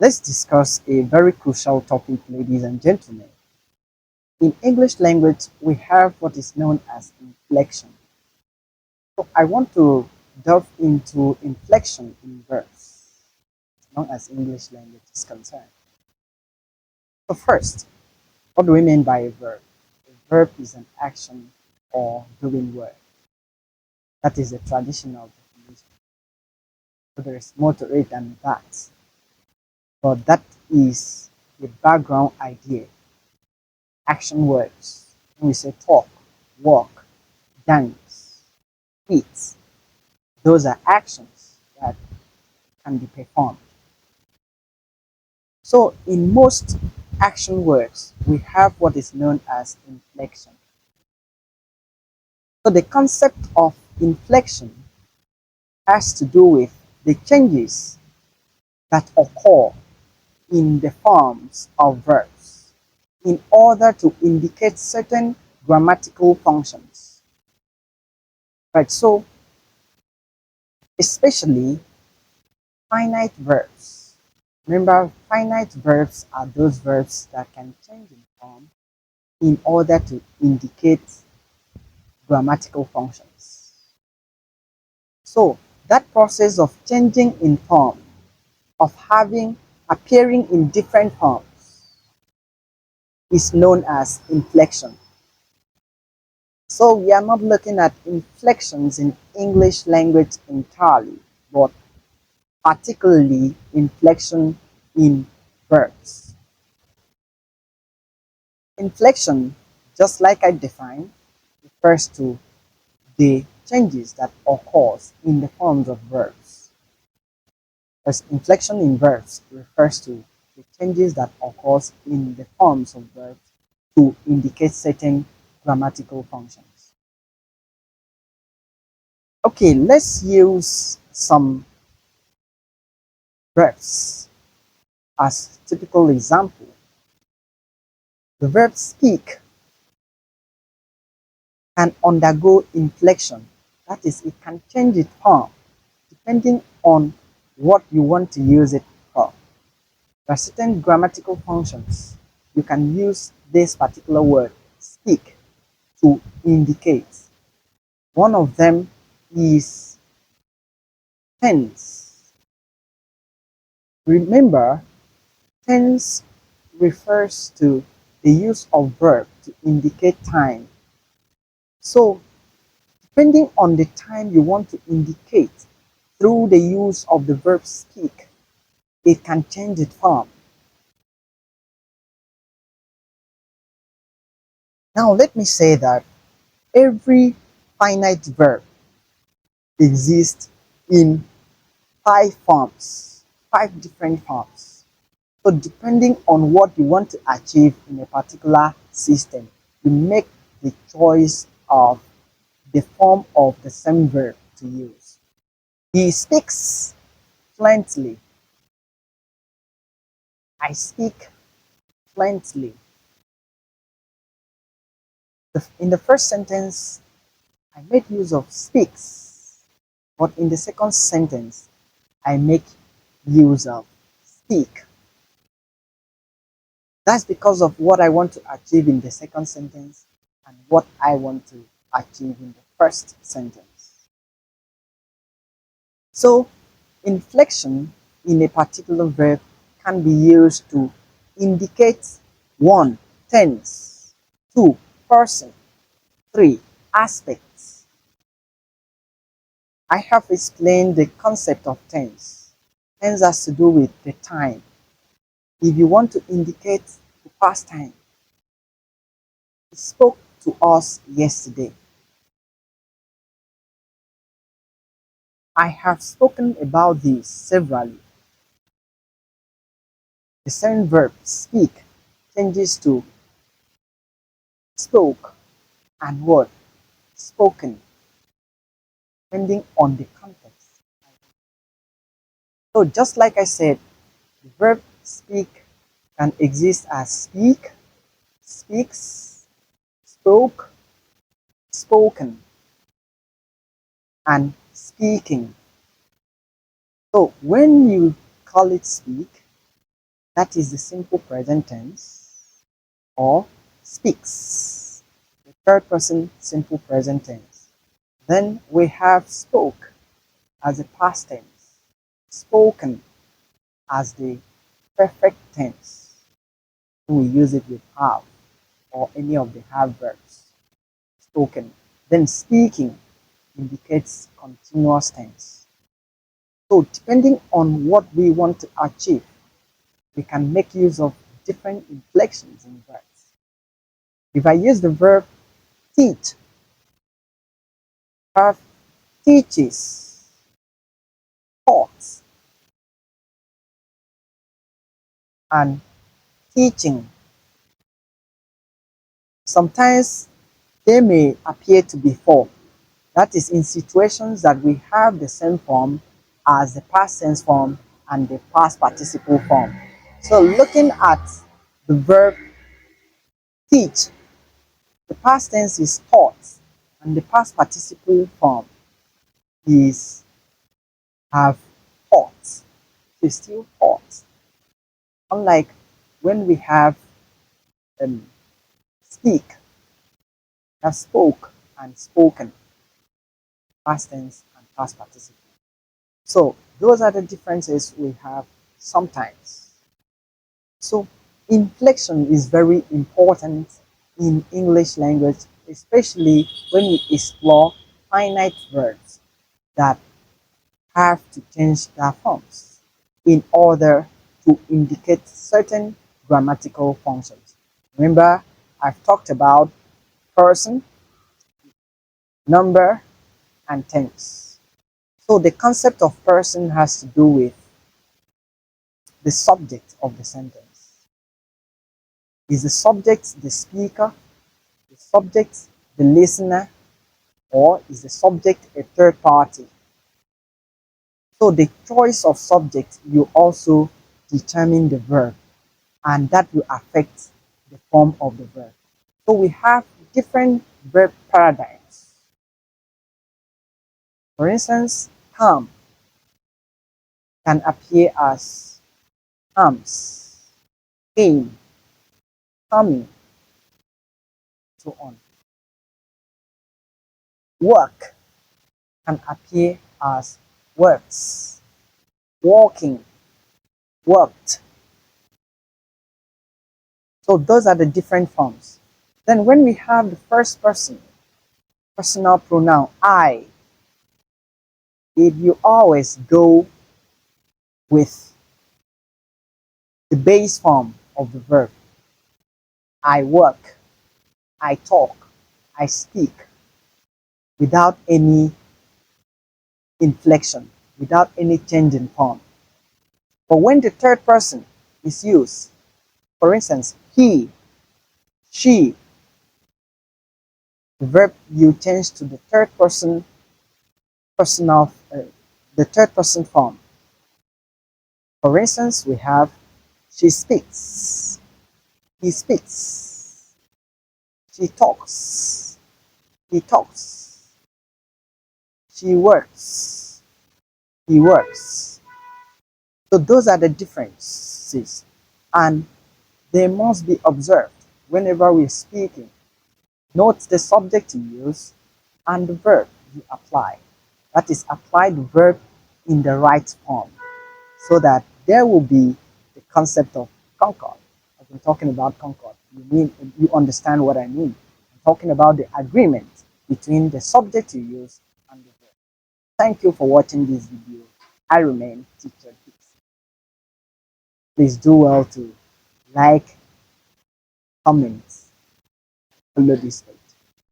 Let's discuss a very crucial topic, ladies and gentlemen. In English language, we have what is known as inflection. So I want to delve into inflection in verbs, as long as English language is concerned. So first, what do we mean by a verb? A verb is an action or doing word. That is a traditional definition. So there is more to it than that. But that is the background idea. Action words. When we say talk, walk, dance, eat, those are actions that can be performed. So in most action words, we have what is known as inflection. So the concept of inflection has to do with the changes that occur in the forms of verbs in order to indicate certain grammatical functions. Right, so especially finite verbs. Remember, finite verbs are those verbs that can change in form in order to indicate grammatical functions. So that process of changing in form, of appearing in different forms, is known as inflection. So we are not looking at inflections in English language entirely, but particularly inflection in verbs. Inflection, just like I defined, refers to the changes that occurs in the forms of verbs. As inflection in verbs refers to the changes that occurs in the forms of verbs to indicate certain grammatical functions. Okay, let's use some verbs as typical example. The verb speak can undergo inflection. That is, it can change its form depending on what you want to use it for. There are certain grammatical functions you can use this particular word, speak, to indicate. One of them is tense. Remember, tense refers to the use of verb to indicate time. So, depending on the time you want to indicate through the use of the verb speak, it can change its form. Now, let me say that every finite verb exists in five forms, five different forms. So depending on what you want to achieve in a particular system, you make the choice of the form of the same verb to use. He speaks fluently. I speak fluently. In the first sentence, I made use of speaks, but in the second sentence, I make use of speak. That's because of what I want to achieve in the second sentence and what I want to achieve in the first sentence. So, inflection in a particular verb can be used to indicate 1. Tense, 2. Person, 3. Aspects. I have explained the concept of tense. Tense has to do with the time. If you want to indicate the past time, he spoke to us yesterday. I have spoken about this severally. The same verb speak changes to spoke and word spoken depending on the context. So just like I said, the verb speak can exist as speak, speaks, spoke, spoken, and speaking. So when you call it speak, That is the simple present tense, or speaks, the third person simple present tense. Then we have spoke as a past tense, spoken as the perfect tense. We use it with have or any of the have verbs. Spoken. Then speaking indicates continuous tense. So depending on what we want to achieve, we can make use of different inflections in verbs. If I use the verb teach, have teaches, taught, and teaching, sometimes they may appear to be form. That is in situations that we have the same form as the past tense form and the past participle form. So looking at the verb teach, the past tense is taught and the past participle form is have taught. It's still taught. Unlike when we have um, speak, have spoke and spoken, past tense and past participle. So those are the differences we have sometimes. So inflection is very important in English language, especially when we explore finite verbs that have to change their forms in order to indicate certain grammatical functions. Remember, I've talked about person, number, and tense. So the concept of person has to do with the subject of the sentence. Is the subject the speaker, the subject the listener, or is the subject a third party? So the choice of subject will also determine the verb, and that will affect the form of the verb. So we have different verb paradigms. For instance, come can appear as comes, came, coming, so on. Work can appear as works, walking, worked. So those are the different forms. Then when we have the first person, personal pronoun I, it will always go with the base form of the verb. I work, I talk, I speak, without any inflection, without any change in form. But when the third person is used, for instance, he, she, the verb you change to personal, the third person form. For instance, we have she speaks, he speaks, she talks, he talks, she works, he works. So those are the differences, and they must be observed whenever we're speaking. Note the subject you use and the verb you apply. That is, apply the verb in the right form so that there will be the concept of concord. I've been talking about concord. You understand what I mean. I'm talking about the agreement between the subject you use and the verb. Thank you for watching this video. I remain Teacher Dix. Please do well to like, comment, follow this page.